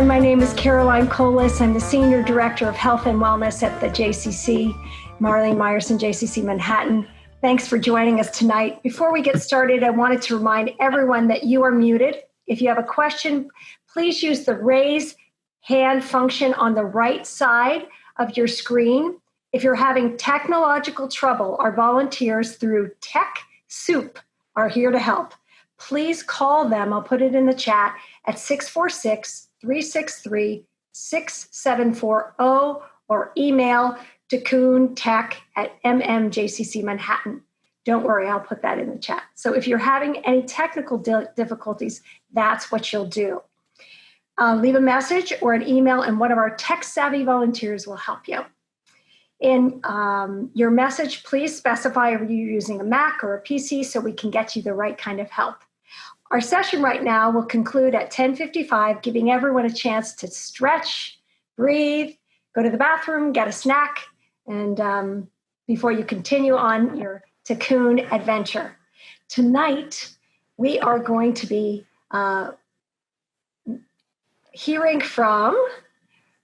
my name is Caroline Colas. I'm the Senior Director of Health and Wellness at the JCC, Marlene Meyerson, JCC Manhattan. Thanks for joining us tonight. Before we get started, I wanted to remind everyone that you are muted. If you have a question, please use the raise hand function on the right side of your screen. If you're having technological trouble, our volunteers through TechSoup are here to help. Please call them, I'll put it in the chat, at 646-363-6740 or email TikkunTech@mmjccmanhattan. Don't worry, I'll put that in the chat. So if you're having any technical difficulties, that's what you'll do. Leave a message or an email and one of our tech-savvy volunteers will help you. In your message, please specify if you're using a Mac or a PC so we can get you the right kind of help. Our session right now will conclude at 10:55, giving everyone a chance to stretch, breathe, go to the bathroom, get a snack, and before you continue on your Tikkun adventure. Tonight, we are going to be hearing from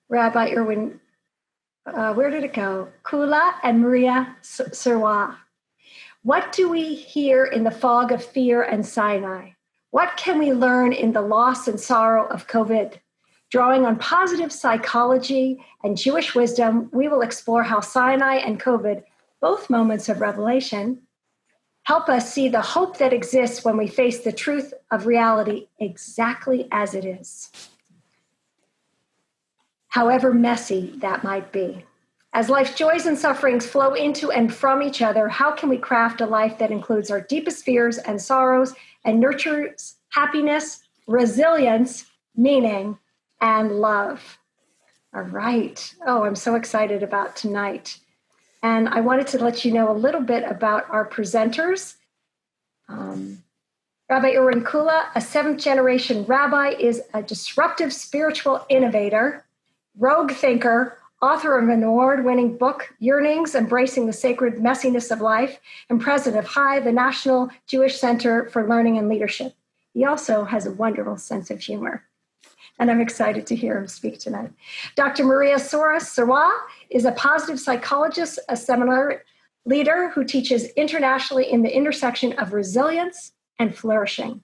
Rabbi Irwin, where did it go? Kula and Maria Sirois. What do we hear in the fog of fear and Sinai? What can we learn in the loss and sorrow of COVID? Drawing on positive psychology and Jewish wisdom, we will explore how Sinai and COVID, both moments of revelation, help us see the hope that exists when we face the truth of reality exactly as it is, however messy that might be. As life's joys and sufferings flow into and from each other, how can we craft a life that includes our deepest fears and sorrows and nurtures happiness, resilience, meaning, and love? All right. Oh, I'm so excited about tonight. And I wanted to let you know a little bit about our presenters. Rabbi Irwin Kula, a seventh-generation rabbi, is a disruptive spiritual innovator, rogue thinker, author of an award-winning book, Yearnings, Embracing the Sacred Messiness of Life, and president of HI, the National Jewish Center for Learning and Leadership. He also has a wonderful sense of humor, and I'm excited to hear him speak tonight. Dr. Maria Sirois is a positive psychologist, a seminar leader who teaches internationally in the intersection of resilience and flourishing.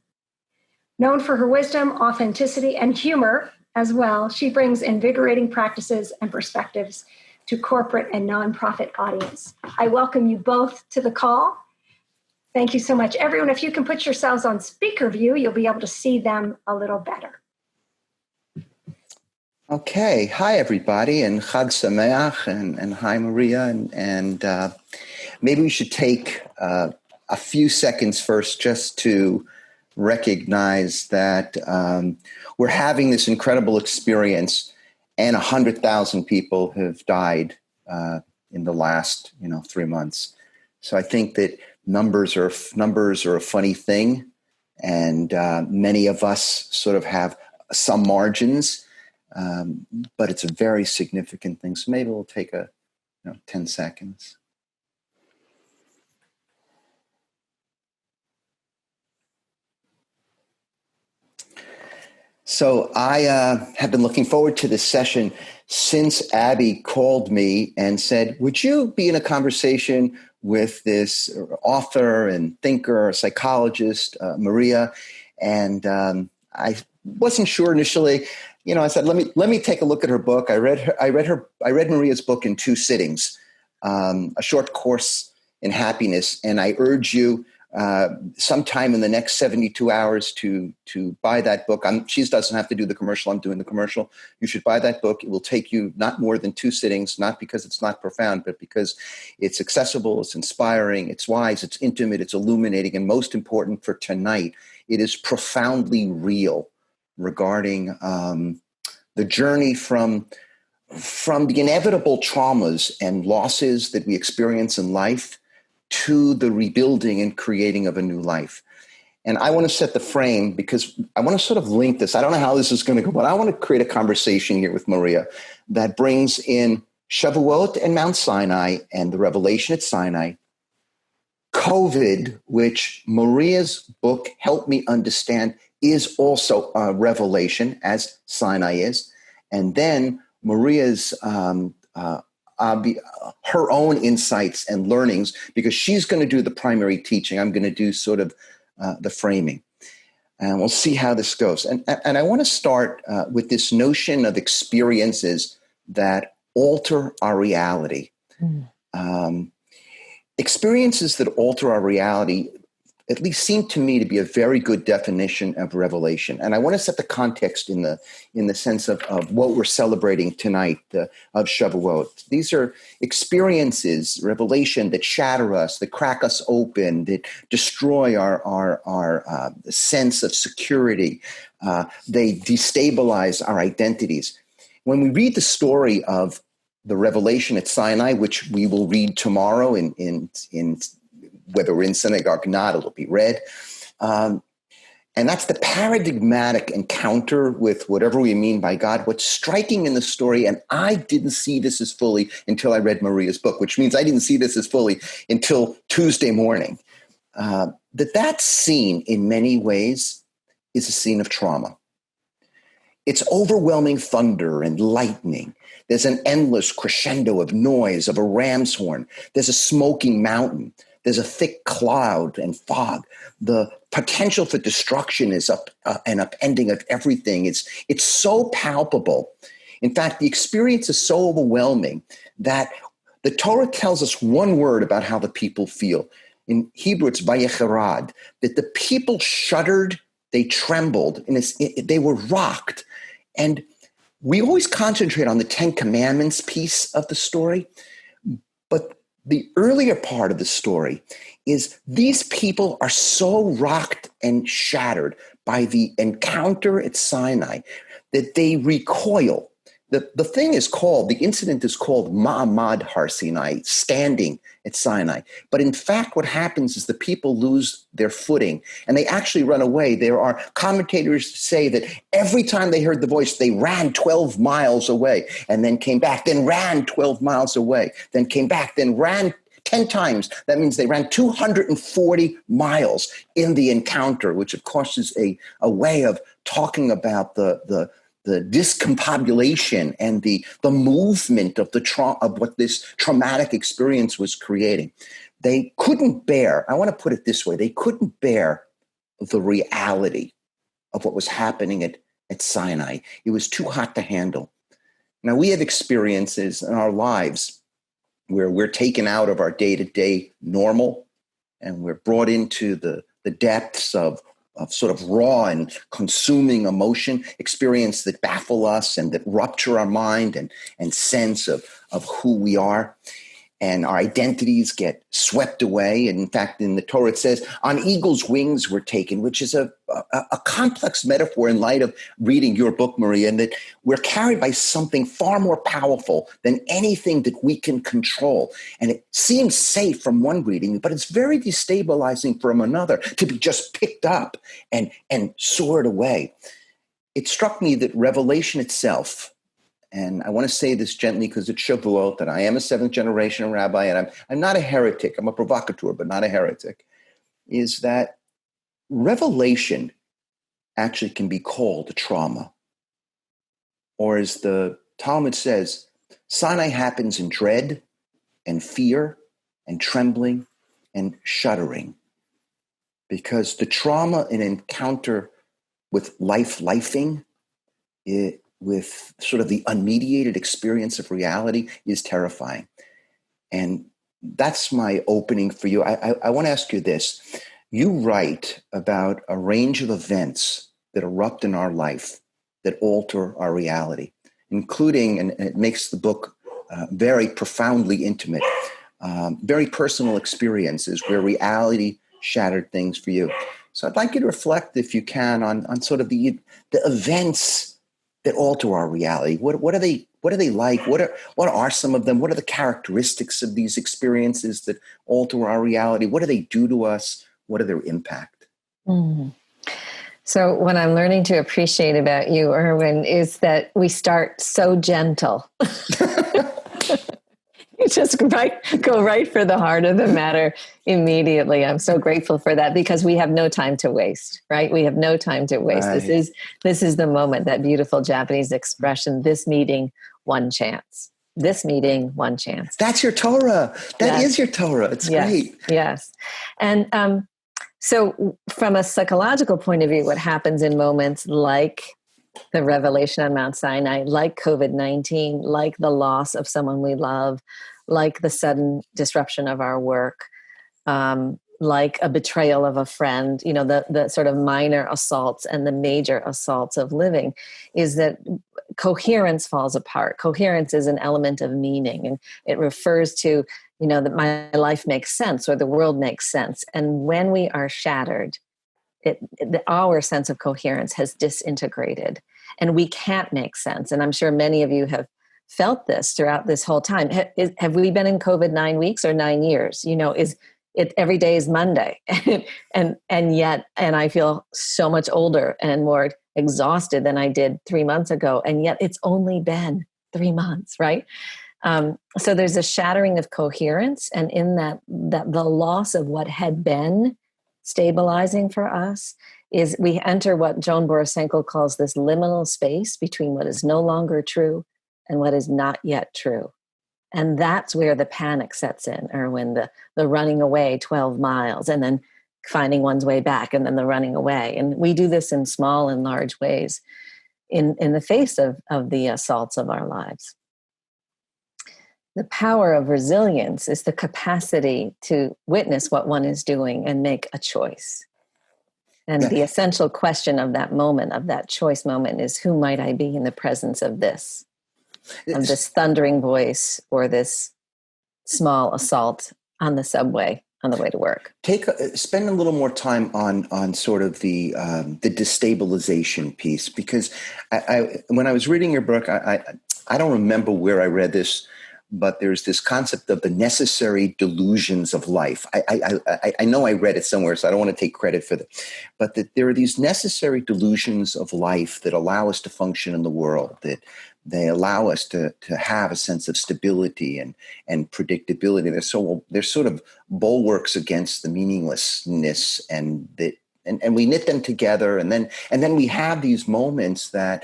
Known for her wisdom, authenticity, and humor, as well, she brings invigorating practices and perspectives to corporate and nonprofit audience. I welcome you both to the call. Thank you so much. Everyone, if you can put yourselves on speaker view, you'll be able to see them a little better. Okay. Hi, everybody, and Chag Sameach, and hi, Maria. And maybe we should take a few seconds first just to recognize that we're having this incredible experience, and 100,000 people have died in the last 3 months. So I think that numbers are a funny thing, and many of us sort of have some margins, but it's a very significant thing. So maybe we'll take 10 seconds. So I have been looking forward to this session since Abby called me and said, would you be in a conversation with this author and thinker, psychologist, Maria? And I wasn't sure initially. I said, let me take a look at her book. I read Maria's book in 2 sittings, A Short Course in Happiness. And I urge you sometime in the next 72 hours to buy that book. She doesn't have to do the commercial. I'm doing the commercial. You should buy that book. It will take you not more than 2 sittings, not because it's not profound, but because it's accessible, it's inspiring, it's wise, it's intimate, it's illuminating, and most important for tonight, it is profoundly real regarding the journey from the inevitable traumas and losses that we experience in life to the rebuilding and creating of a new life. And I want to set the frame because I want to sort of link this. I don't know how this is going to go, but I want to create a conversation here with Maria that brings in Shavuot and Mount Sinai and the revelation at Sinai, COVID, which Maria's book helped me understand is also a revelation, as Sinai is. And then Maria's her own insights and learnings, because she's going to do the primary teaching. I'm going to do sort of the framing. And we'll see how this goes. And I want to start with this notion of experiences that alter our reality. Experiences that alter our reality at least seem to me to be a very good definition of revelation. And I want to set the context in the sense of what we're celebrating tonight, of Shavuot. These are experiences, revelation, that shatter us, that crack us open, that destroy our sense of security. They destabilize our identities. When we read the story of the revelation at Sinai, which we will read tomorrow in whether we're in synagogue or not, it'll be read. And that's the paradigmatic encounter with whatever we mean by God. What's striking in the story, and I didn't see this as fully until I read Maria's book, which means I didn't see this as fully until Tuesday morning, that scene in many ways is a scene of trauma. It's overwhelming thunder and lightning. There's an endless crescendo of noise of a ram's horn. There's a smoking mountain. There's a thick cloud and fog. The potential for destruction is an upending of everything. It's so palpable. In fact, the experience is so overwhelming that the Torah tells us one word about how the people feel. In Hebrew, it's vayecherad, that the people shuddered, they trembled, and they were rocked. And we always concentrate on the Ten Commandments piece of the story, but the earlier part of the story is these people are so rocked and shattered by the encounter at Sinai that they recoil. The incident is called Ma'amad Har Sinai, standing at Sinai. But in fact, what happens is the people lose their footing and they actually run away. There are commentators say that every time they heard the voice, they ran 12 miles away and then came back, then ran 12 miles away, then came back, then ran 10 times. That means they ran 240 miles in the encounter, which of course is a way of talking about the discombobulation and the movement of of what this traumatic experience was creating. They couldn't bear, I want to put it this way, they couldn't bear the reality of what was happening at Sinai. It was too hot to handle. Now, we have experiences in our lives where we're taken out of our day-to-day normal and we're brought into the depths of sort of raw and consuming emotion, experience that baffle us and that rupture our mind and sense of who we are. And our identities get swept away. And in fact, in the Torah, it says, on eagle's wings we're taken, which is a complex metaphor in light of reading your book, Maria, and that we're carried by something far more powerful than anything that we can control. And it seems safe from one reading, but it's very destabilizing from another to be just picked up and soared away. It struck me that revelation itself, and I want to say this gently because it's Shavuot, that I am a seventh generation rabbi, and I'm not a heretic. I'm a provocateur, but not a heretic. Is that revelation actually can be called a trauma. Or as the Talmud says, Sinai happens in dread and fear and trembling and shuddering. Because the trauma in encounter with lifing, with sort of the unmediated experience of reality is terrifying. And that's my opening for you. I want to ask you this. You write about a range of events that erupt in our life that alter our reality, including, and it makes the book very profoundly intimate, very personal experiences where reality shattered things for you. So I'd like you to reflect, if you can, on sort of the events that alter our reality. What are they like? What are some of them? What are the characteristics of these experiences that alter our reality? What do they do to us? What are their impact? Mm. So what I'm learning to appreciate about you, Irwin, is that we start so gentle. You just go right for the heart of the matter immediately. I'm so grateful for that because we have no time to waste, right? We have no time to waste. Right. This is the moment, that beautiful Japanese expression, this meeting, one chance. This meeting, one chance. That's your Torah. That is your Torah. It's great. Yes. And so from a psychological point of view, what happens in moments like the revelation on Mount Sinai, like COVID-19, like the loss of someone we love, like the sudden disruption of our work, like a betrayal of a friend, the sort of minor assaults and the major assaults of living, is that coherence falls apart. Coherence is an element of meaning, and it refers to, that my life makes sense or the world makes sense. And when we are shattered, our sense of coherence has disintegrated and we can't make sense. And I'm sure many of you have felt this throughout this whole time. Have we been in COVID 9 weeks or 9 years? Is it every day is Monday and yet I feel so much older and more exhausted than I did 3 months ago. And yet it's only been 3 months, right? So there's a shattering of coherence, and in that the loss of what had been stabilizing for us is we enter what Joan Borisenko calls this liminal space between what is no longer true and what is not yet true. And that's where the panic sets in, Irwin, the running away 12 miles and then finding one's way back and then the running away. And we do this in small and large ways in the face of the assaults of our lives. The power of resilience is the capacity to witness what one is doing and make a choice. And the essential question of that moment, of that choice moment, is who might I be in the presence of this thundering voice or this small assault on the subway on the way to work? Spend a little more time on sort of the destabilization piece, because when I was reading your book, I don't remember where I read this, but there's this concept of the necessary delusions of life. I know I read it somewhere, so I don't want to take credit for that. But that there are these necessary delusions of life that allow us to function in the world, that they allow us to have a sense of stability and predictability. They're sort of bulwarks against the meaninglessness, and we knit them together, and then we have these moments that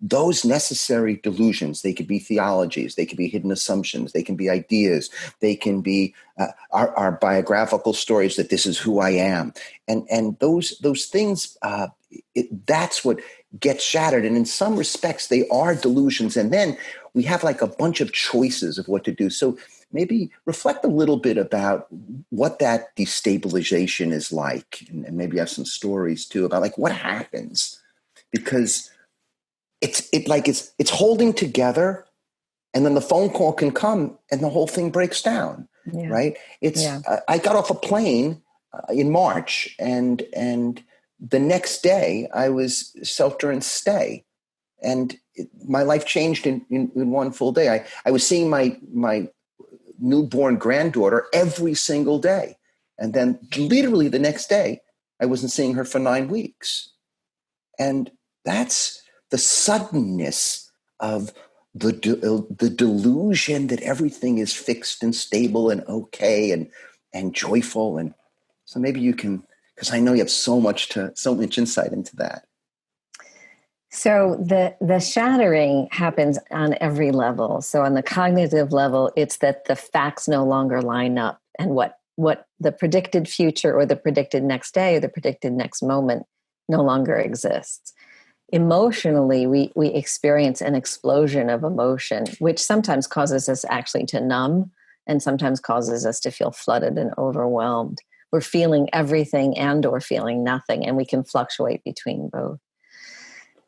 those necessary delusions, they could be theologies, they could be hidden assumptions, they can be ideas, they can be our biographical stories that this is who I am. And those things, that's what gets shattered. And in some respects, they are delusions. And then we have like a bunch of choices of what to do. So maybe reflect a little bit about what that destabilization is like. And maybe have some stories too about like what happens, because it's holding together, and then the phone call can come and the whole thing breaks down, right? I got off a plane in March, and the next day I was shelter and stay, and my life changed in one full day. I was seeing my newborn granddaughter every single day, and then literally the next day I wasn't seeing her for 9 weeks, and that's the suddenness of the delusion that everything is fixed and stable and okay and joyful. And so maybe you can, because I know you have so much insight into that. So the shattering happens on every level. So on the cognitive level, it's that the facts no longer line up, and what the predicted future or the predicted next day or the predicted next moment no longer exists. Emotionally, we experience an explosion of emotion, which sometimes causes us actually to numb and sometimes causes us to feel flooded and overwhelmed. We're feeling everything and or feeling nothing, and we can fluctuate between both.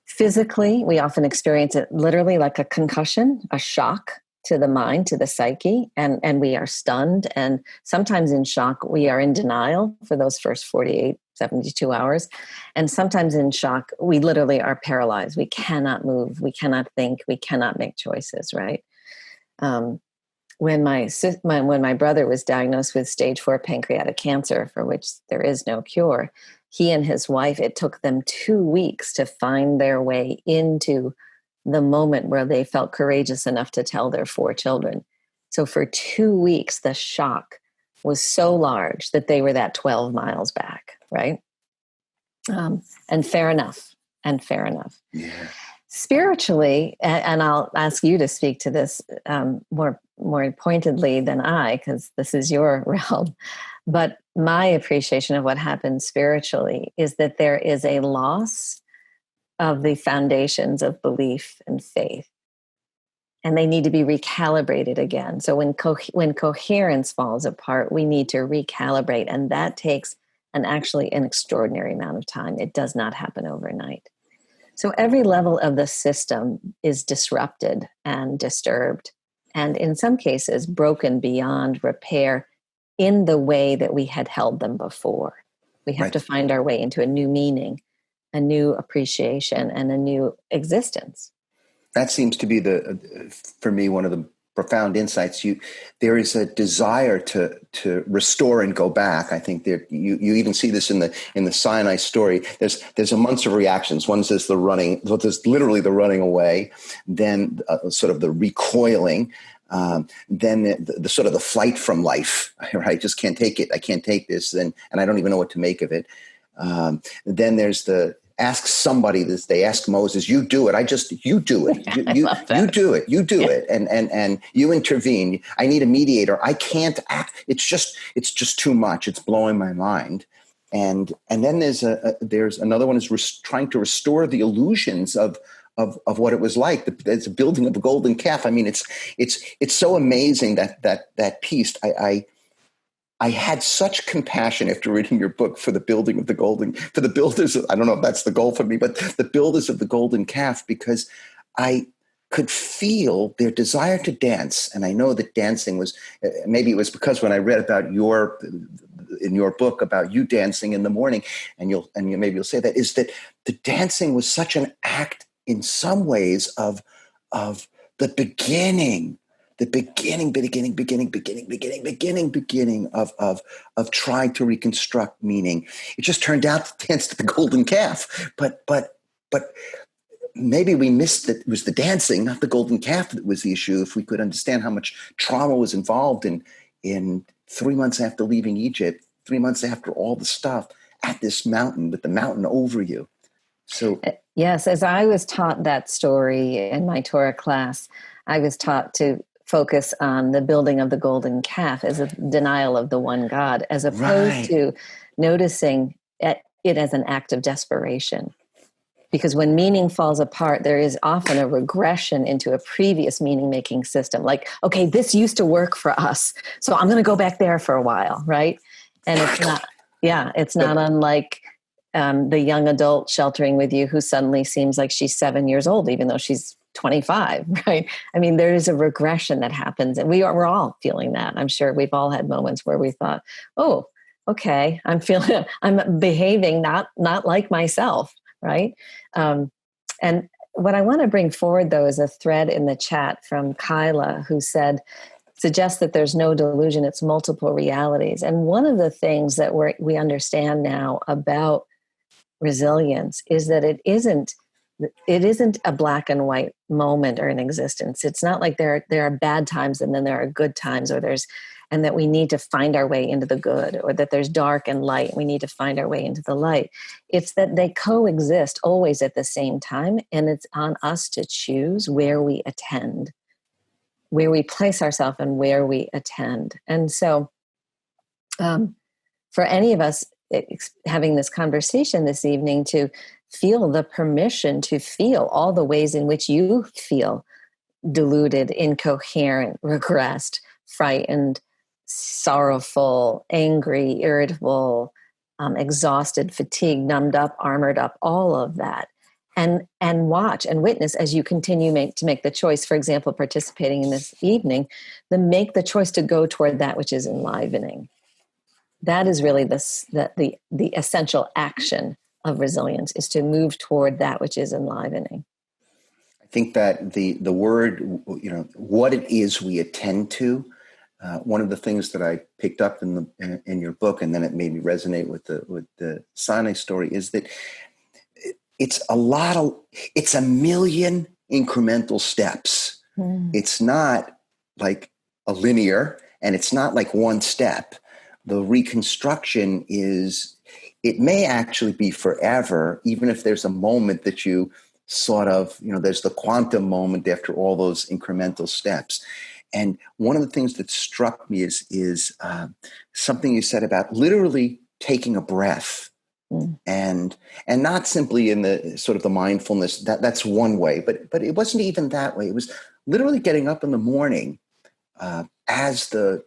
Physically, we often experience it literally like a concussion, a shock to the mind, to the psyche, and we are stunned. And sometimes in shock, we are in denial for those first 48, 72 hours. And sometimes in shock, we literally are paralyzed. We cannot move. We cannot think. We cannot make choices, right? When my brother was diagnosed with stage 4 pancreatic cancer, for which there is no cure, he and his wife, it took them 2 weeks to find their way into the moment where they felt courageous enough to tell their 4 children, So for 2 weeks, the shock was so large that they were that 12 miles back, right? And fair enough. Yeah. Spiritually, and I'll ask you to speak to this more pointedly than I, because this is your realm. But my appreciation of what happened spiritually is that there is a loss of the foundations of belief and faith, and they need to be recalibrated again. So when coherence falls apart, we need to recalibrate, and that takes actually an extraordinary amount of time. It does not happen overnight. So every level of the system is disrupted and disturbed, and in some cases broken beyond repair in the way that we had held them before. We have to find our way into a new meaning, a new appreciation, and a new existence. That seems to be for me, one of the profound insights. There is a desire to restore and go back. I think you even see this in the Sinai story. There's a months of reactions. One is there's literally the running away, then sort of the recoiling, then the sort of the flight from life. Right? I just can't take it. I can't take this, and I don't even know what to make of it. Then there's the ask somebody this. They ask Moses, "You do it." You do it. You do it. You do it. And you intervene. I need a mediator. I can't act. It's just too much. It's blowing my mind. And then there's another one is trying to restore the illusions of what it was like. There's a building of a golden calf. I mean, it's so amazing that piece. I had such compassion after reading your book for the building of for the builders. I don't know if that's the goal for me, but the builders of the golden calf, because I could feel their desire to dance. And I know that dancing was, maybe it was because when I read about in your book about you dancing in the morning, and maybe you'll say that, is that the dancing was such an act in some ways of the beginning of trying to reconstruct meaning. It just turned out to dance to the golden calf, but maybe we missed that it was the dancing, not the golden calf, that was the issue. If we could understand how much trauma was involved in 3 months after leaving Egypt, 3 months after all the stuff at this mountain with the mountain over you. So yes, as I was taught that story in my Torah class, I was taught to focus on the building of the golden calf as a denial of the one God, as opposed to noticing it as an act of desperation. Because when meaning falls apart, there is often a regression into a previous meaning-making system. Like, okay, this used to work for us, so I'm going to go back there for a while, right? And it's not unlike the young adult sheltering with you who suddenly seems like she's 7 years old, even though she's 25, right? I mean, there is a regression that happens, and we're all feeling that. I'm sure we've all had moments where we thought, oh, okay, I'm behaving not like myself, right? And what I want to bring forward, though, is a thread in the chat from Kyla, who suggests that there's no delusion, it's multiple realities. And one of the things that we understand now about resilience is that it isn't a black and white moment or an existence. It's not like there are bad times and then there are good times, and that we need to find our way into the good, or that there's dark and light. We need to find our way into the light. It's that they coexist always at the same time. And it's on us to choose where we attend, where we place ourselves and where we attend. And so for any of us having this conversation this evening, to feel the permission to feel all the ways in which you feel deluded, incoherent, regressed, frightened, sorrowful, angry, irritable, exhausted, fatigued, numbed up, armored up, all of that. And watch and witness as you continue to make the choice, for example, participating in this evening, make the choice to go toward that which is enlivening. That is really the essential action of resilience, is to move toward that which is enlivening. I think that the word, what it is we attend to, one of the things that I picked up in your book, and then it made me resonate with the Sinai story, is that it's a million incremental steps. It's not like a linear, and it's not like one step. The reconstruction it may actually be forever, even if there's a moment that you sort of, there's the quantum moment after all those incremental steps. And one of the things that struck me is something you said about literally taking a breath. And not simply in the sort of the mindfulness, that's one way, but it wasn't even that way. It was literally getting up in the morning as the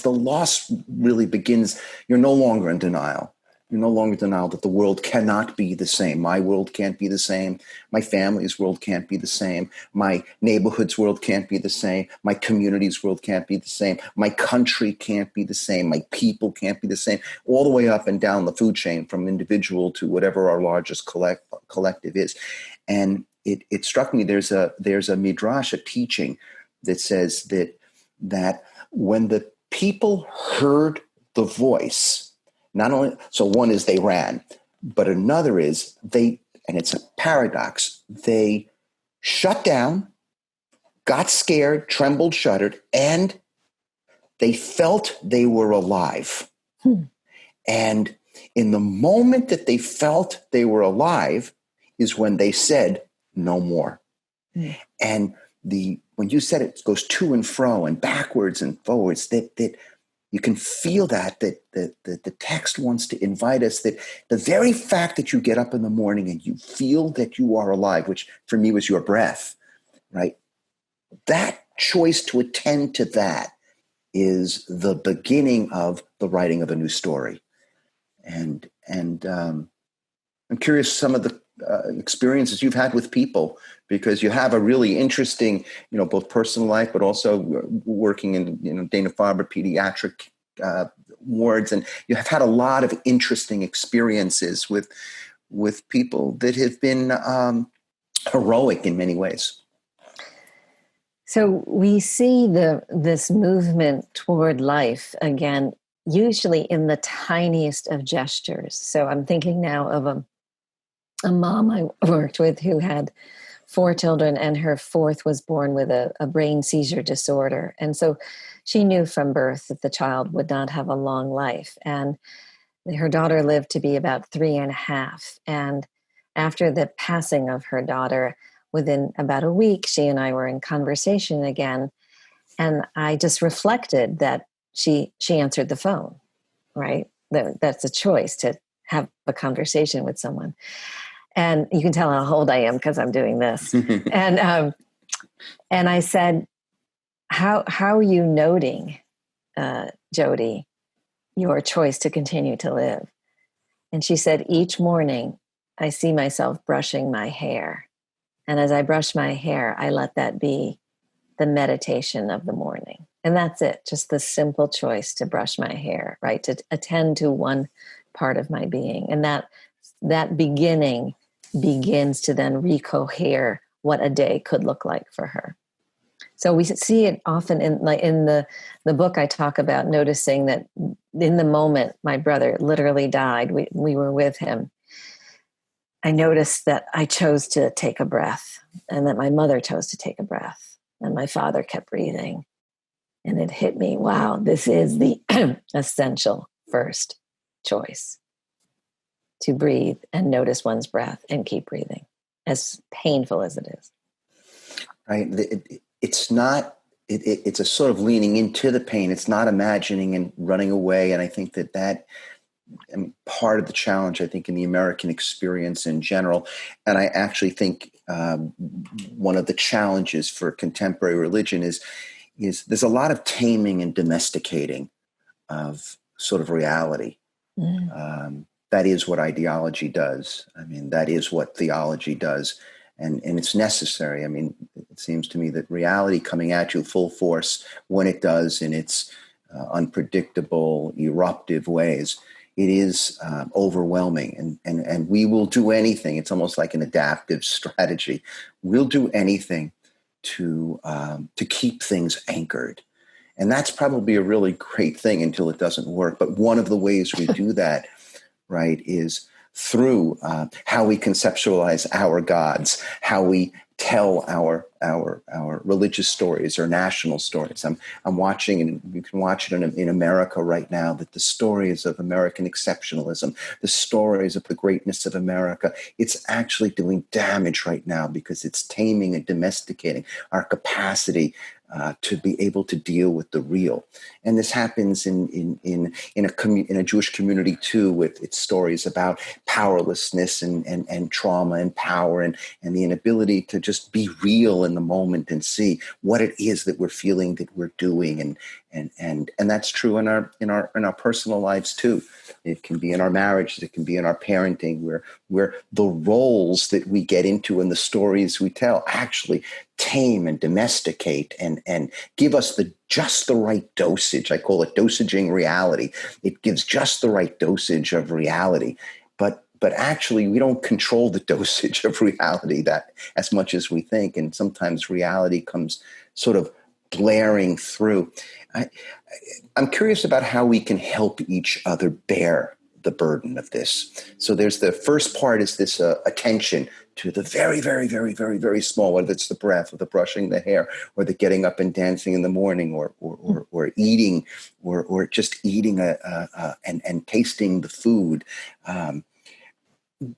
loss really begins. You're no longer in denial. You're no longer in denial that the world cannot be the same. My world can't be the same. My family's world can't be the same. My neighborhood's world can't be the same. My community's world can't be the same. My country can't be the same. My people can't be the same. All the way up and down the food chain, from individual to whatever our largest collective is. And it struck me, there's a midrash, a teaching that says that when the people heard the voice, not only, so one is they ran, but another is and it's a paradox, they shut down, got scared, trembled, shuddered, and they felt they were alive. And in the moment that they felt they were alive is when they said, no more. And when you said it goes to and fro and backwards and forwards, that you can feel that the text wants to invite us, that the very fact that you get up in the morning and you feel that you are alive, which for me was your breath, right? That choice to attend to that is the beginning of the writing of a new story. And I'm curious some of the experiences you've had with people, because you have a really interesting, both personal life, but also working in, Dana-Farber pediatric wards. And you have had a lot of interesting experiences with people that have been heroic in many ways. So we see this movement toward life again, usually in the tiniest of gestures. So I'm thinking now of a mom I worked with who had 4 children, and her 4th was born with a brain seizure disorder. And so she knew from birth that the child would not have a long life. And her daughter lived to be about 3.5. And after the passing of her daughter, within about a week, she and I were in conversation again. And I just reflected that she answered the phone, right? That's a choice, to have a conversation with someone. And you can tell how old I am because I'm doing this. And I said, how are you noting, Jody, your choice to continue to live? And she said, each morning I see myself brushing my hair. And as I brush my hair, I let that be the meditation of the morning. And that's it, just the simple choice to brush my hair, right? To attend to one part of my being. And that beginning begins to then recohere what a day could look like for her. So we see it often in the book. I talk about noticing that in the moment my brother literally died, we were with him. I noticed that I chose to take a breath, and that my mother chose to take a breath, and my father kept breathing. And it hit me, wow, this is the essential first choice. To breathe and notice one's breath and keep breathing, as painful as it is. Right. It's not, it's a sort of leaning into the pain. It's not imagining and running away. And I think that part of the challenge, I think, in the American experience in general, and I actually think one of the challenges for contemporary religion is there's a lot of taming and domesticating of sort of reality. That is what ideology does. I mean, that is what theology does. And it's necessary. I mean, it seems to me that reality coming at you full force, when it does in its unpredictable, eruptive ways, it is overwhelming. And we will do anything. It's almost like an adaptive strategy. We'll do anything to keep things anchored. And that's probably a really great thing until it doesn't work. But one of the ways we do that, right, is through how we conceptualize our gods, how we tell our our religious stories or national stories. I'm watching, and you can watch it in America right now, that the stories of American exceptionalism, the stories of the greatness of America, it's actually doing damage right now because it's taming and domesticating our capacity to be able to deal with the real. And this happens in a Jewish community too, with its stories about powerlessness and trauma and power and the inability to just be real in the moment and see what it is that we're feeling, that we're doing, and that's true in our personal lives too. It can be in our marriages, it can be in our parenting, where the roles that we get into and the stories we tell actually tame and domesticate and give us just the right dosage. I call it dosaging reality. It gives just the right dosage of reality. But actually, we don't control the dosage of reality that as much as we think. And sometimes reality comes sort of blaring through. I'm curious about how we can help each other bear the burden of this. So there's the first part is this attention to the very, very, very, very, very small, whether it's the breath or the brushing the hair or the getting up and dancing in the morning or eating or just eating and tasting the food.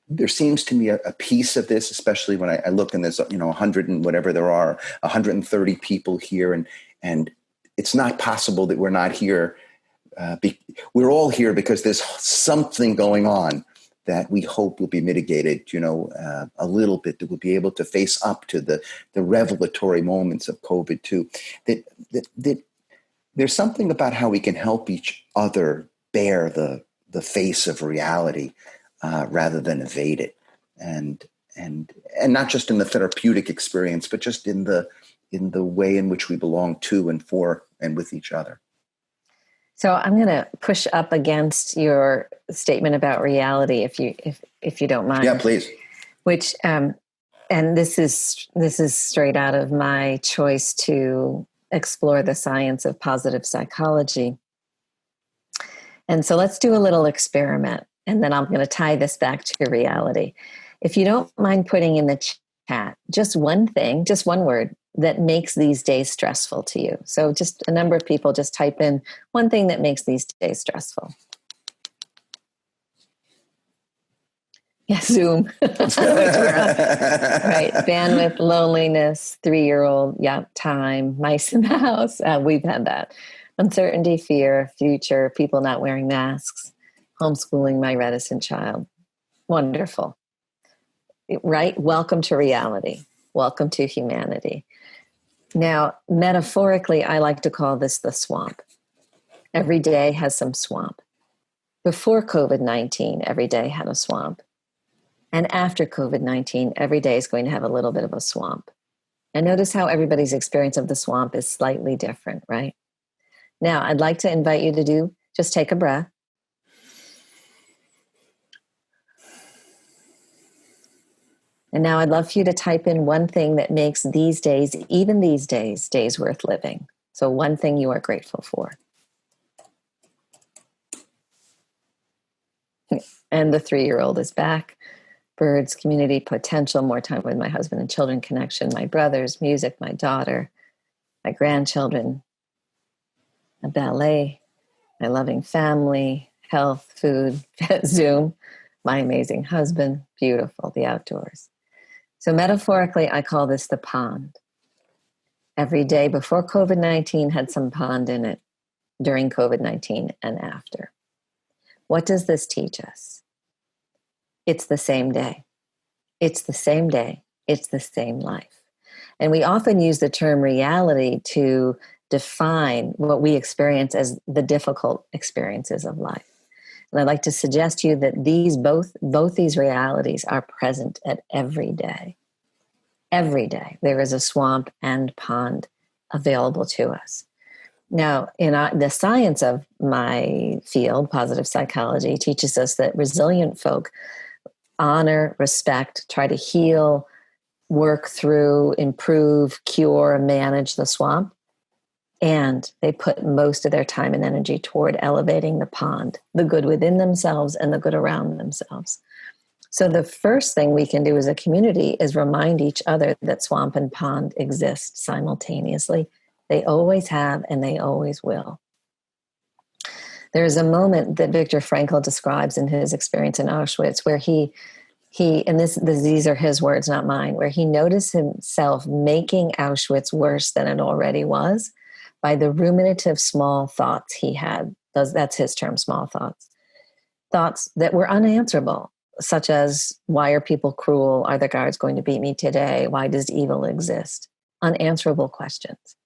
There seems to me a piece of this, especially when I look and there's 100 and whatever there are, 130 people here, and it's not possible that we're not here. We're all here because there's something going on that we hope will be mitigated, a little bit, that we'll be able to face up to the revelatory moments of COVID too. That there's something about how we can help each other bear the face of reality rather than evade it, and not just in the therapeutic experience, but just in the way in which we belong to and for and with each other. So I'm going to push up against your statement about reality, if you don't mind. Yeah, please. Which and this is straight out of my choice to explore the science of positive psychology. And so let's do a little experiment, and then I'm going to tie this back to reality. If you don't mind putting in the chat just one thing, just one word that makes these days stressful to you. So just a number of people just type in one thing that makes these days stressful. Yeah, Zoom. Right. Bandwidth, loneliness, 3-year-old, time, mice in the house. We've had that. Uncertainty, fear, future, people not wearing masks, homeschooling my reticent child. Wonderful. Right? Welcome to reality. Welcome to humanity. Now, metaphorically, I like to call this the swamp. Every day has some swamp. Before COVID-19, every day had a swamp. And after COVID-19, every day is going to have a little bit of a swamp. And notice how everybody's experience of the swamp is slightly different, right? Now, I'd like to invite you to just take a breath. And now I'd love for you to type in one thing that makes these days, even these days worth living. So one thing you are grateful for. And the 3-year-old is back. Birds, community, potential, more time with my husband and children, connection, my brothers, music, my daughter, my grandchildren, a ballet, my loving family, health, food, Zoom, my amazing husband, beautiful, the outdoors. So metaphorically, I call this the pond. Every day before COVID-19 had some pond in it, during COVID-19 and after. What does this teach us? It's the same day. It's the same day. It's the same life. And we often use the term reality to define what we experience as the difficult experiences of life. And I'd like to suggest to you that both these realities are present at every day. Every day there is a swamp and pond available to us. Now, in the science of my field, positive psychology, teaches us that resilient folk honor, respect, try to heal, work through, improve, cure, manage the swamp. And they put most of their time and energy toward elevating the pond, the good within themselves and the good around themselves. So the first thing we can do as a community is remind each other that swamp and pond exist simultaneously. They always have, and they always will. There's a moment that Viktor Frankl describes in his experience in Auschwitz where he and these are his words, not mine, where he noticed himself making Auschwitz worse than it already was by the ruminative small thoughts he had. That's his term, small thoughts. Thoughts that were unanswerable, such as, why are people cruel? Are the guards going to beat me today? Why does evil exist? Unanswerable questions.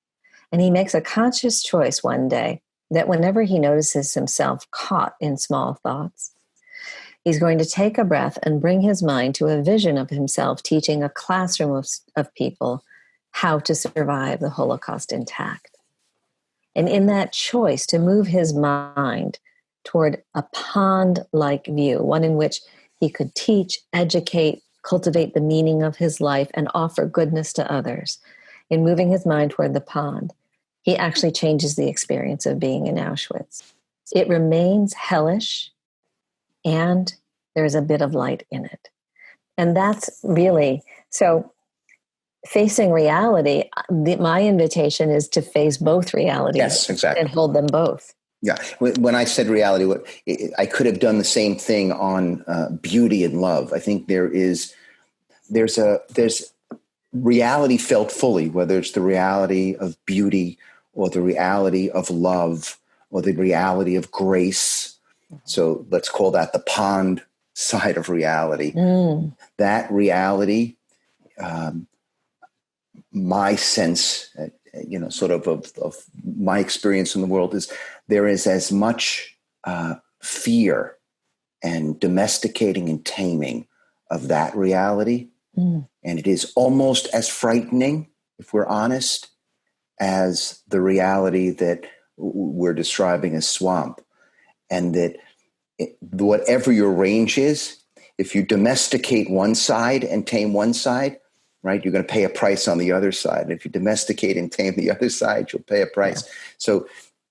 And he makes a conscious choice one day that whenever he notices himself caught in small thoughts, he's going to take a breath and bring his mind to a vision of himself teaching a classroom of people how to survive the Holocaust intact. And in that choice to move his mind toward a pond-like view, one in which he could teach, educate, cultivate the meaning of his life, and offer goodness to others, in moving his mind toward the pond, he actually changes the experience of being in Auschwitz. It remains hellish, and there's a bit of light in it. And that's really, so facing reality, my invitation is to face both realities. Yes, exactly. And hold them both. Yeah. When I said reality, I could have done the same thing on beauty and love. I think there's reality felt fully, whether it's the reality of beauty or the reality of love or the reality of grace. So let's call that the pond side of reality. That reality, my sense, sort of my experience in the world is there is as much fear and domesticating and taming of that reality. And it is almost as frightening, if we're honest, as the reality that we're describing as swamp. And that whatever your range is, if you domesticate one side and tame one side, right, you're going to pay a price on the other side. And if you domesticate and tame the other side, you'll pay a price. Yeah. So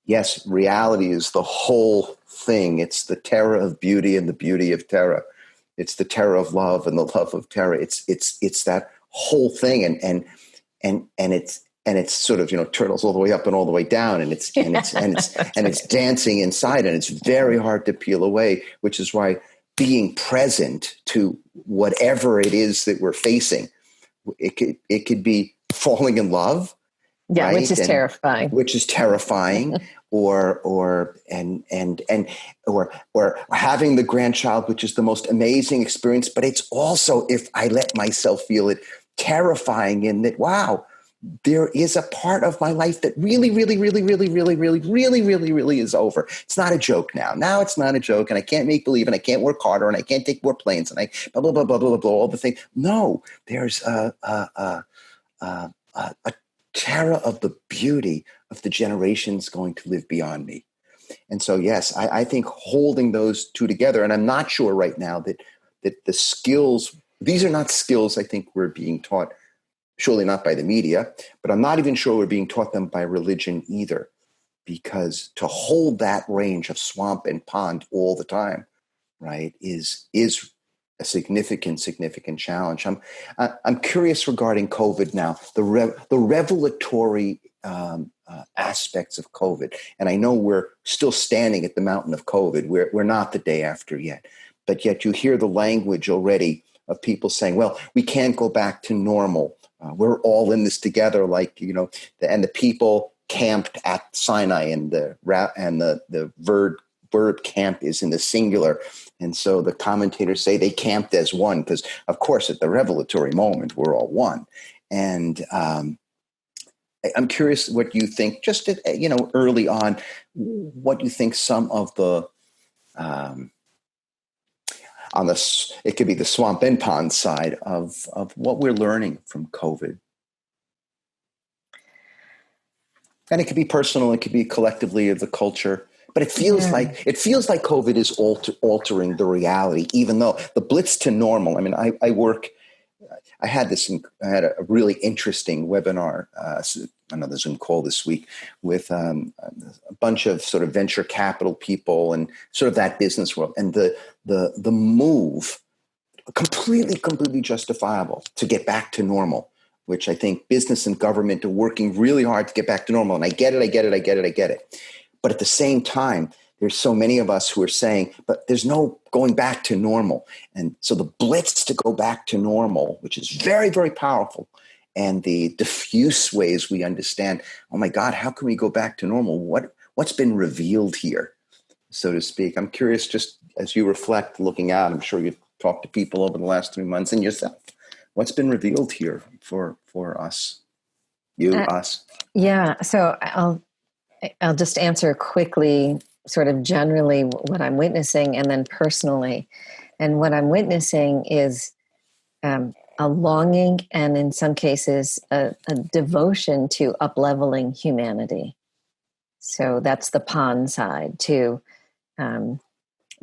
yes, reality is the whole thing. It's the terror of beauty and the beauty of terror. It's the terror of love and the love of terror. It's that whole thing. And it's sort of, turtles all the way up and all the way down. And it's dancing inside, and it's very hard to peel away, which is why being present to whatever it is that we're facing, it could be falling in love. Yeah. Right? Which is terrifying. or having the grandchild, which is the most amazing experience, but it's also, if I let myself feel it, terrifying in that, wow, there is a part of my life that really, really, really, really, really, really, really, really, really is over. It's not a joke now. Now it's not a joke, and I can't make believe, and I can't work harder, and I can't take more planes, and I blah, blah, blah, blah, blah, blah, all the things. No, there's a terror of the beauty of the generations going to live beyond me. And so, yes, I think holding those two together, and I'm not sure right now that the skills, these are not skills I think we're being taught, surely not by the media, but I'm not even sure we're being taught them by religion either, because to hold that range of swamp and pond all the time, right, is a significant challenge. I'm curious regarding COVID now, the revelatory aspects of COVID. And I know we're still standing at the mountain of COVID. We're not the day after yet, but yet you hear the language already of people saying, well, we can't go back to normal. We're all in this together, and the people camped at Sinai, and the verb camp is in the singular. And so the commentators say they camped as one, because, of course, at the revelatory moment, we're all one. And I'm curious what you think, just early on, what you think some of the it could be the swamp and pond side of what we're learning from COVID. And it could be personal, it could be collectively of the culture, but it feels like COVID is altering the reality, even though the blitz to normal. I mean, I had a really interesting webinar, another Zoom call this week with a bunch of sort of venture capital people and sort of that business world, and the move completely justifiable to get back to normal, which I think business and government are working really hard to get back to normal. And I get it. But at the same time, there's so many of us who are saying, but there's no going back to normal. And so the blitz to go back to normal, which is very, very powerful, and the diffuse ways we understand, oh my God, how can we go back to normal? What's been revealed here, so to speak? I'm curious, just as you reflect, looking out, I'm sure you've talked to people over the last 3 months and yourself. What's been revealed here for us? Us? Yeah. So I'll just answer quickly, sort of generally what I'm witnessing, and then personally. And what I'm witnessing is a longing, and in some cases, a devotion to up-leveling humanity. So that's the pond side, to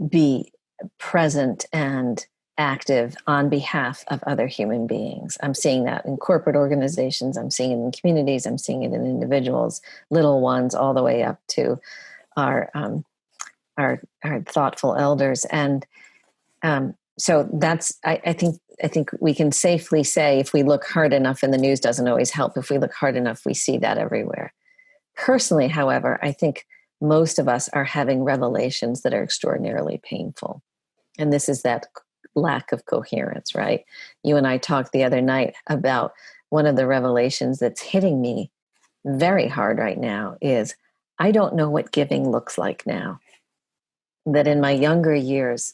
be present and active on behalf of other human beings. I'm seeing that in corporate organizations. I'm seeing it in communities. I'm seeing it in individuals, little ones, all the way up to our thoughtful elders. And so that's, I think we can safely say, if we look hard enough, and the news doesn't always help, if we look hard enough, we see that everywhere. Personally, however, I think most of us are having revelations that are extraordinarily painful. And this is that lack of coherence, right? You and I talked the other night about one of the revelations that's hitting me very hard right now is I don't know what giving looks like now. That in my younger years,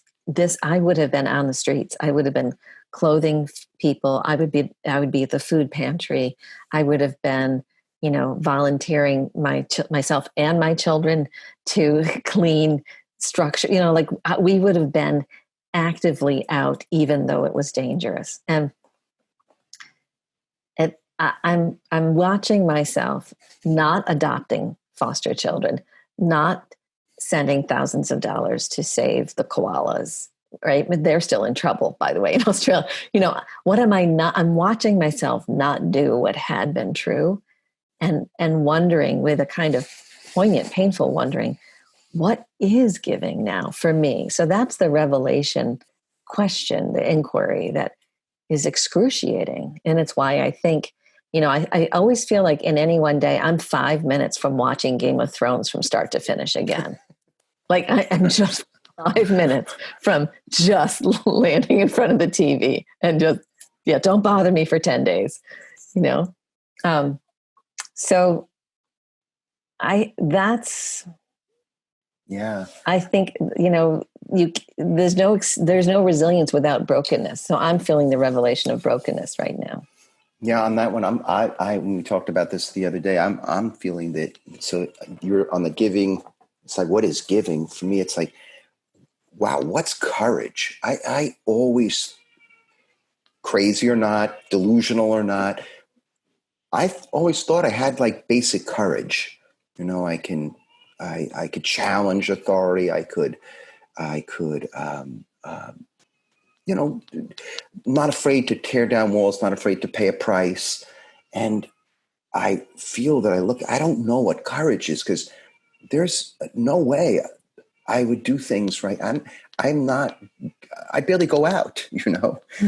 I would have been on the streets. I would have been clothing people. I would be at the food pantry. I would have been, volunteering myself and my children to clean structure. Like we would have been actively out, even though it was dangerous. And I'm watching myself not adopting foster children, not sending thousands of dollars to save the koalas, right? But they're still in trouble, by the way, in Australia. What am I not? I'm watching myself not do what had been true, and wondering, with a kind of poignant, painful wondering, what is giving now for me? So that's the revelation question, the inquiry that is excruciating. And it's why I think, I always feel like in any one day, I'm 5 minutes from watching Game of Thrones from start to finish again. Like I'm just 5 minutes from just landing in front of the TV and just, don't bother me for 10 days, So I think, there's no resilience without brokenness. So I'm feeling the revelation of brokenness right now. Yeah, on that one, when we talked about this the other day, I'm feeling that. So you're on the giving. It's like, what is giving? For me, it's like, wow, what's courage? I always, crazy or not, delusional or not, I've always thought I had like basic courage. I could challenge authority. I could, not afraid to tear down walls, not afraid to pay a price. And I feel that I don't know what courage is, because there's no way I would do things right. I barely go out,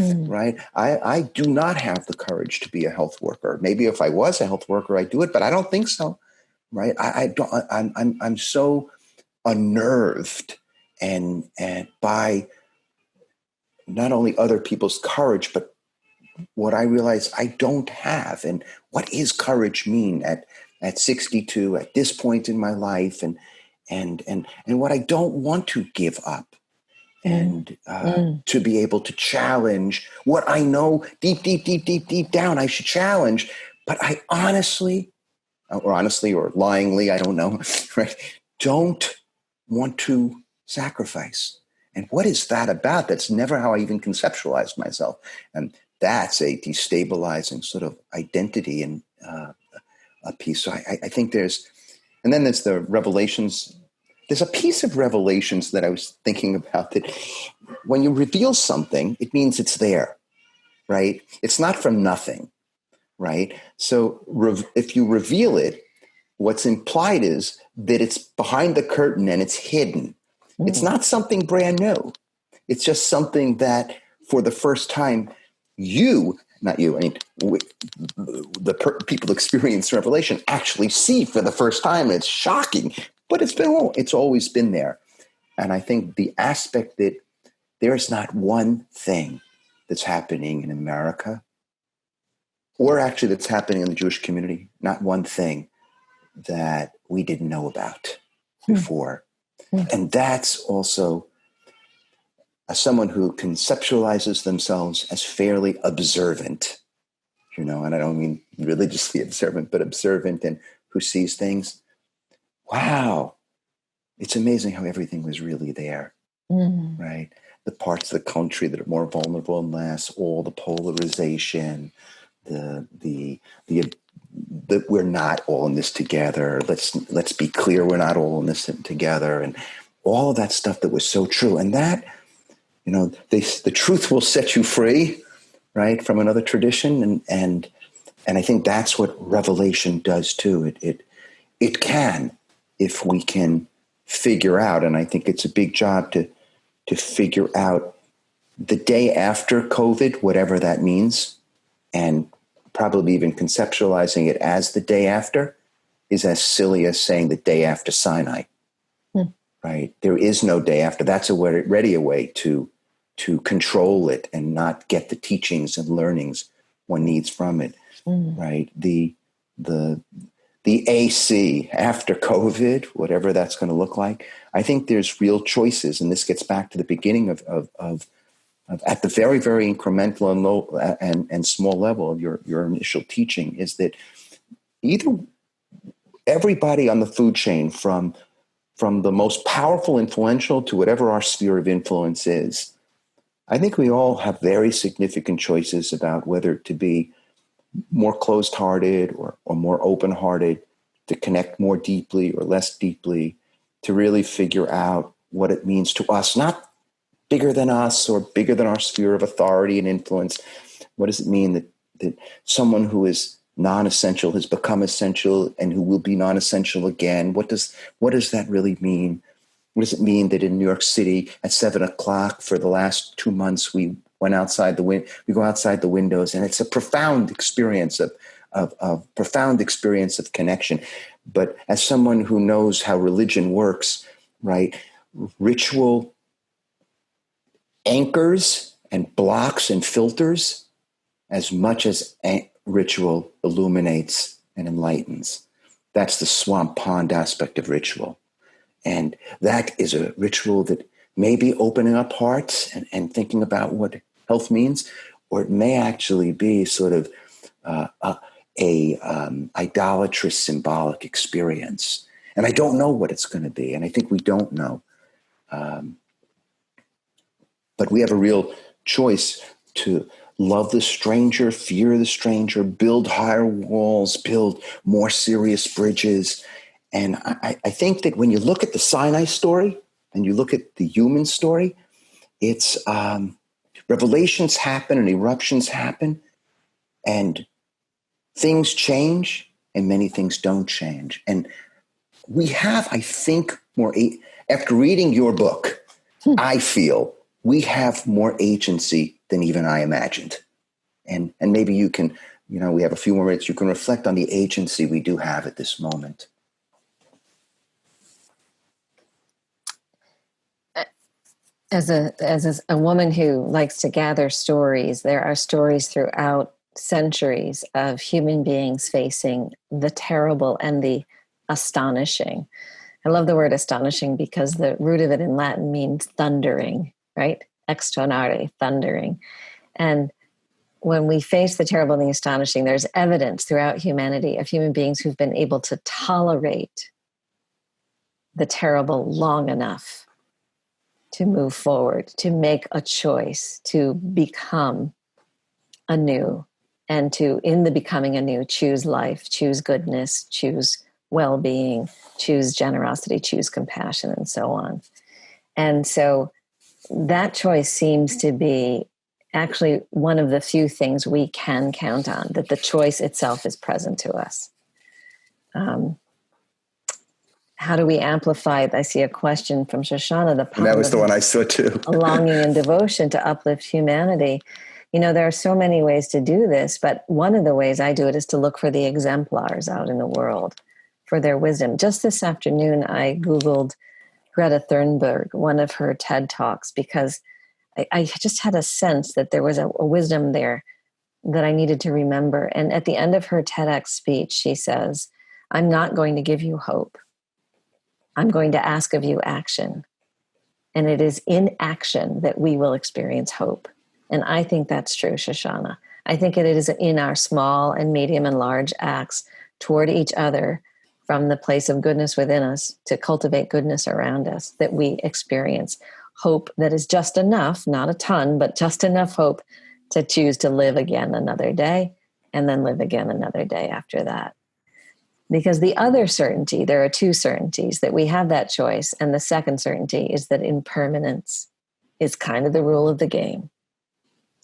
right? I do not have the courage to be a health worker. Maybe if I was a health worker, I'd do it, but I don't think so, right? I'm so unnerved and by not only other people's courage, but what I realize I don't have. And what is courage mean at 62, at this point in my life, and what I don't want to give up, and to be able to challenge what I know deep down I should challenge, but I honestly or lyingly, I don't know, right, don't want to sacrifice. And what is that about? That's never how I even conceptualized myself. And that's a destabilizing sort of identity and a piece. So I think and then there's the revelations. There's a piece of revelations that I was thinking about, that when you reveal something, it means it's there, right? It's not from nothing, right? So if you reveal it, what's implied is that it's behind the curtain and it's hidden. It's not something brand new. It's just something that for the first time, not you, I mean, people experience revelation actually see for the first time. It's shocking, but it's always been there. And I think the aspect that there's not one thing that's happening in America, or actually that's happening in the Jewish community, not one thing that we didn't know about before. And that's also, as someone who conceptualizes themselves as fairly observant, and I don't mean religiously observant, but observant and who sees things. Wow. It's amazing how everything was really there, right? The parts of the country that are more vulnerable and less, all the polarization, the we're not all in this together. Let's be clear, we're not all in this together, and all of that stuff that was so true. And that, the truth will set you free, right, from another tradition, and I think that's what revelation does too. It can, if we can figure out, and I think it's a big job to figure out the day after COVID, whatever that means, and probably even conceptualizing it as the day after is as silly as saying the day after Sinai, right? There is no day after. That's already a way to control it and not get the teachings and learnings one needs from it, right? The AC after COVID, whatever that's going to look like, I think there's real choices, and this gets back to the beginning of at the very, very incremental and low and small level of your initial teaching, is that either everybody on the food chain, from the most powerful, influential to whatever our sphere of influence is, I think we all have very significant choices about whether to be more closed-hearted or more open-hearted, to connect more deeply or less deeply, to really figure out what it means to us, not bigger than us or bigger than our sphere of authority and influence. What does it mean that someone who is non-essential has become essential and who will be non-essential again? What does that really mean? What does it mean that in New York City at 7:00 for the last 2 months, we went outside we go outside the windows, and it's a profound experience of connection. But as someone who knows how religion works, right, ritual anchors and blocks and filters as much as ritual illuminates and enlightens. That's the swamp pond aspect of ritual. And that is a ritual that may be opening up hearts and thinking about what health means, or it may actually be sort of idolatrous symbolic experience. And I don't know what it's going to be, and I think we don't know. But we have a real choice to love the stranger, fear the stranger, build higher walls, build more serious bridges. And I think that when you look at the Sinai story and you look at the human story, it's revelations happen and eruptions happen, and things change and many things don't change. And we have, I think, after reading your book, I feel we have more agency than even I imagined. And maybe you can, we have a few more minutes, you can reflect on the agency we do have at this moment. As a woman who likes to gather stories, there are stories throughout centuries of human beings facing the terrible and the astonishing. I love the word astonishing because the root of it in Latin means thundering, right? Extonare, thundering. And when we face the terrible and the astonishing, there's evidence throughout humanity of human beings who've been able to tolerate the terrible long enough to move forward, to make a choice, to become anew, and to, in the becoming anew, choose life, choose goodness, choose well-being, choose generosity, choose compassion, and so on. And so that choice seems to be actually one of the few things we can count on, that the choice itself is present to us. how do we amplify? I see a question from Shoshana, the And that was power the one I saw too. of longing and devotion to uplift humanity. There are so many ways to do this, but one of the ways I do it is to look for the exemplars out in the world for their wisdom. Just this afternoon, I Googled Greta Thunberg, one of her TED Talks, because I just had a sense that there was a wisdom there that I needed to remember. And at the end of her TEDx speech, she says, "I'm not going to give you hope. I'm going to ask of you action. And it is in action that we will experience hope." And I think that's true, Shoshana. I think it is in our small and medium and large acts toward each other from the place of goodness within us to cultivate goodness around us that we experience hope that is just enough, not a ton, but just enough hope to choose to live again another day and then live again another day after that. Because the other certainty, there are two certainties, that we have that choice. And the second certainty is that impermanence is kind of the rule of the game,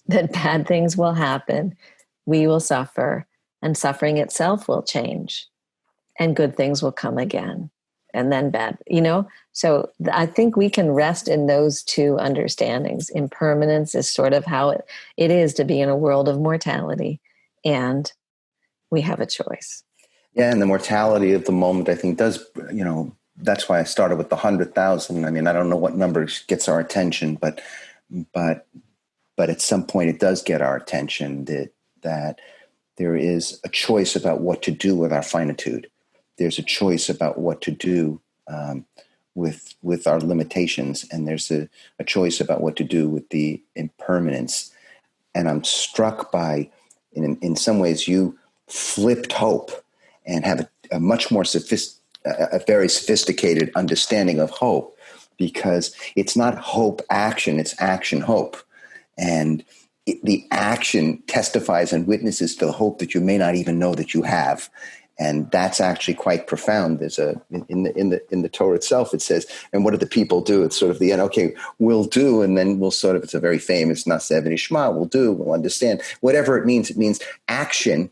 that bad things will happen, we will suffer, and suffering itself will change, and good things will come again, and then bad, So I think we can rest in those two understandings. Impermanence is sort of how it is to be in a world of mortality, and we have a choice. Yeah, and the mortality of the moment, I think, does, that's why I started with the 100,000. I mean, I don't know what number gets our attention, but at some point it does get our attention that there is a choice about what to do with our finitude. There's a choice about what to do with our limitations, and there's a choice about what to do with the impermanence. And I'm struck by, in some ways, you flipped hope and have a much more a very sophisticated understanding of hope, because it's not hope action, it's action hope. And the action testifies and witnesses to the hope that you may not even know that you have. And that's actually quite profound. There's in the Torah itself, it says, and what do the people do? It's sort of the end. Okay, we'll do, and then we'll sort of, it's a very famous Naseh v'nishma, we'll do, we'll understand. Whatever it means action,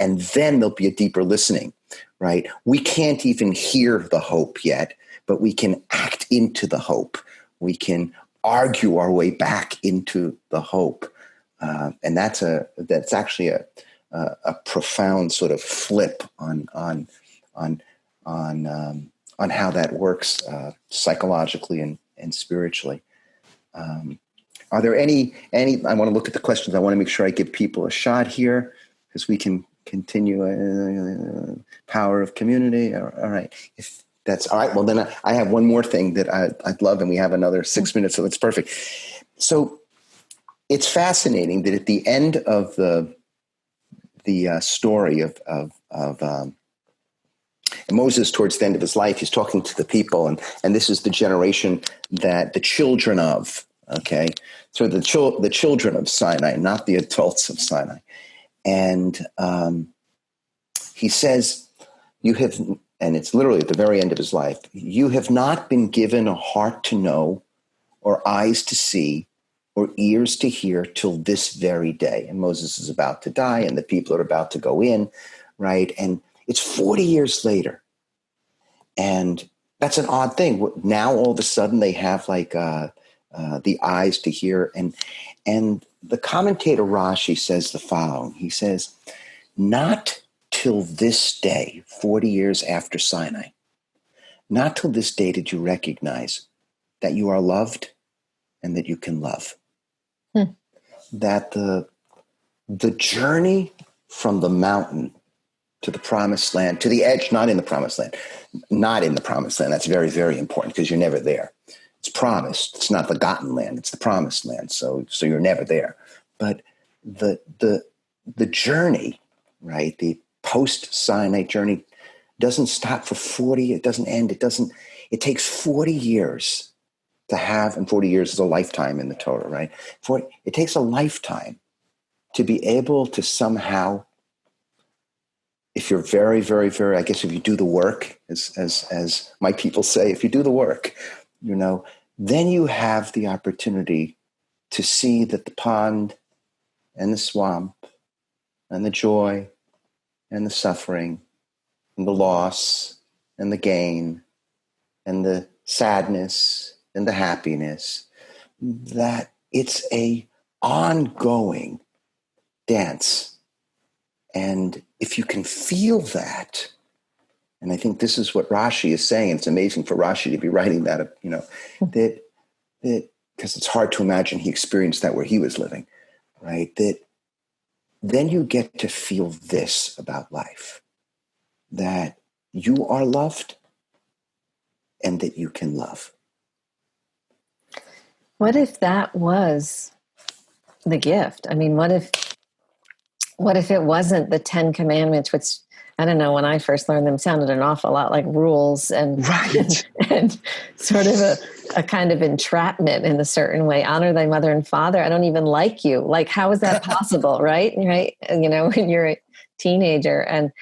and then there'll be a deeper listening, right? We can't even hear the hope yet, but we can act into the hope. We can argue our way back into the hope. And that's actually a profound sort of flip on how that works psychologically and spiritually. Are there any? I want to look at the questions. I want to make sure I give people a shot here, because we can continue. Power of community. All right. If that's all right, well, then I have one more thing that I'd love, and we have another 6 minutes, so it's perfect. So it's fascinating that at the end of the story of Moses, towards the end of his life, he's talking to the people, and this is the generation that the children of, okay, so the children of Sinai, not the adults of Sinai, and he says, "You have," and it's literally at the very end of his life, "You have not been given a heart to know, or eyes to see, or ears to hear till this very day." And Moses is about to die, and the people are about to go in, right? And it's 40 years later. And that's an odd thing. Now, all of a sudden, they have the eyes to hear. And the commentator Rashi says the following. He says, "Not till this day, 40 years after Sinai, not till this day did you recognize that you are loved and that you can love." That the journey from the mountain to the promised land, to the edge, not in the promised land. That's very, very important, because you're never there. It's promised. It's not the gotten land. It's the promised land. So you're never there. But the journey, right? The post-Sinai journey doesn't stop for 40. It doesn't end. It takes 40 years to have, and 40 years is a lifetime in the Torah, right? It takes a lifetime to be able to somehow, if you're very, very, very, I guess if you do the work, as my people say, if you do the work, then you have the opportunity to see that the pond and the swamp and the joy and the suffering and the loss and the gain and the sadness and the happiness, that it's a ongoing dance. And if you can feel that, and I think this is what Rashi is saying, it's amazing for Rashi to be writing that, that because it's hard to imagine he experienced that where he was living, right? That then you get to feel this about life, that you are loved and that you can love. What if that was the gift? I mean, what if it wasn't the 10 Commandments, which, I don't know, when I first learned them sounded an awful lot like rules and, right. and sort of a kind of entrapment in a certain way. Honor thy mother and father. I don't even like you. Like, how is that possible? Right. Right. When you're a teenager, and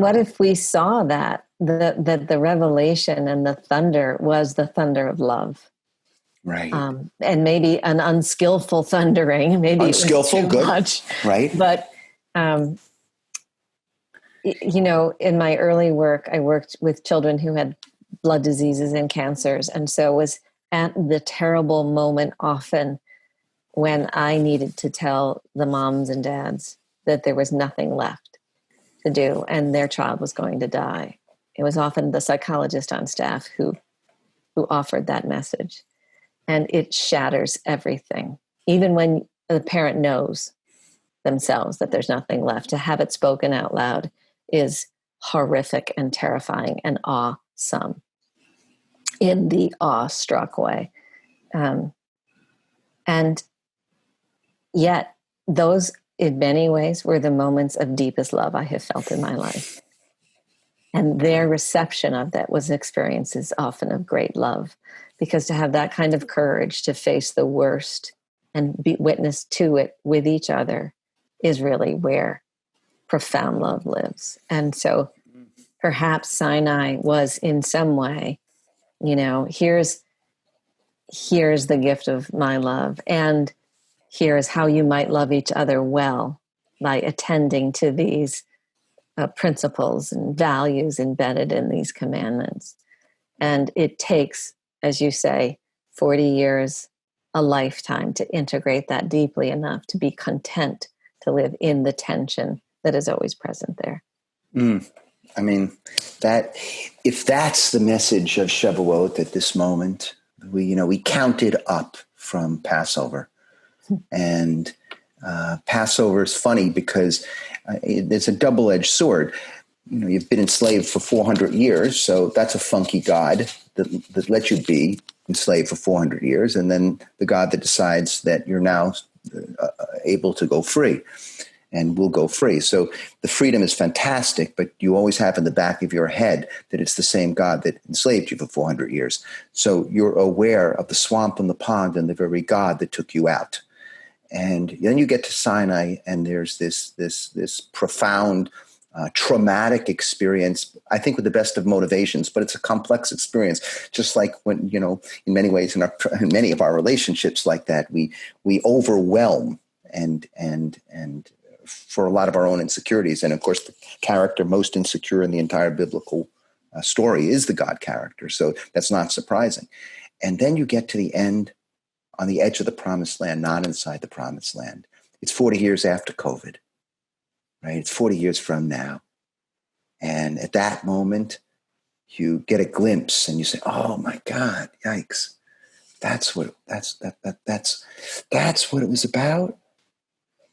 what if we saw that the revelation and the thunder was the thunder of love? Right. And maybe an unskillful thundering, maybe unskillful, it was too good, much. Right. But, in my early work, I worked with children who had blood diseases and cancers. And so was at the terrible moment often when I needed to tell the moms and dads that there was nothing left to do and their child was going to die. It was often the psychologist on staff who offered that message. And it shatters everything. Even when the parent knows themselves that there's nothing left, to have it spoken out loud is horrific and terrifying and awesome in the awestruck way. And yet those, in many ways, were the moments of deepest love I have felt in my life. And their reception of that was experiences often of great love. Because to have that kind of courage to face the worst and be witness to it with each other is really where profound love lives. And so perhaps Sinai was in some way, here's the gift of my love. And here's how you might love each other well by attending to these principles and values embedded in these commandments. And it takes, as you say, 40 years, a lifetime to integrate that deeply enough to be content to live in the tension that is always present there. I mean, that if that's the message of Shavuot at this moment, we counted up from Passover. And Passover is funny because it's a double-edged sword. You've been enslaved for 400 years, so that's a funky God that lets you be enslaved for 400 years, and then the God that decides that you're now able to go free and will go free. So the freedom is fantastic, but you always have in the back of your head that it's the same God that enslaved you for 400 years. So you're aware of the swamp and the pond and the very God that took you out. And then you get to Sinai, and there's this profound traumatic experience, I think with the best of motivations, but it's a complex experience. Just like when, in many ways in many of our relationships like that, we overwhelm and for a lot of our own insecurities. And of course, the character most insecure in the entire biblical story is the God character. So that's not surprising. And then you get to the end on the edge of the promised land, not inside the promised land. It's 40 years after COVID. Right? It's 40 years from now. And at that moment, you get a glimpse and you say, oh my God, yikes. That's what it was about.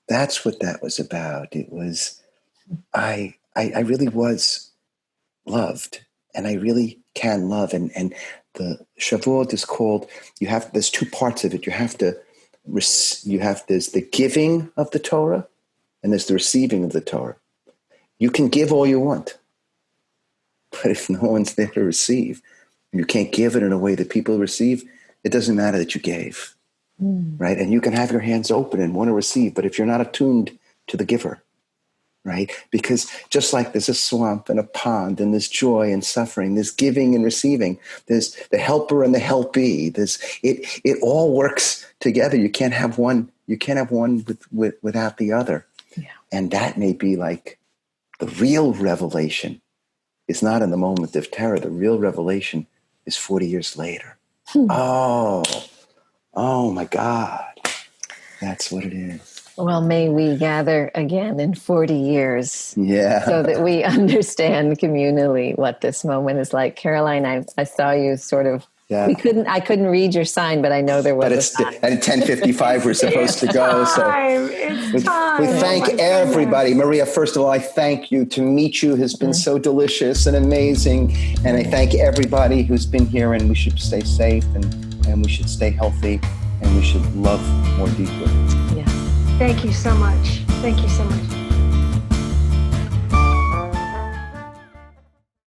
That's what that was about. It was, I really was loved, and I really can love. And the Shavuot is called, there's two parts of it. There's the giving of the Torah, and there's the receiving of the Torah. You can give all you want, but if no one's there to receive, and you can't give it in a way that people receive, it doesn't matter that you gave, right? And you can have your hands open and want to receive, but if you're not attuned to the giver, right? Because just like there's a swamp and a pond, and there's joy and suffering, there's giving and receiving, there's the helper and the helpee. It all works together. You can't have one. You can't have one without the other. Yeah. And that may be like The real revelation is not in the moment of terror. The real revelation is 40 years later. Oh my God. That's what it is. Well, may we gather again in 40 years. Yeah. So that we understand communally what this moment is like. Caroline, I saw you sort of, I couldn't read your sign, but I know there was but a it's sign. at 10:55 we're supposed to go. It's time. We thank everybody. Maria, first of all, I thank you. To meet you has been so delicious and amazing. And I thank everybody who's been here, and we should stay safe and we should stay healthy and we should love more deeply. Yes. Thank you so much. Thank you so much.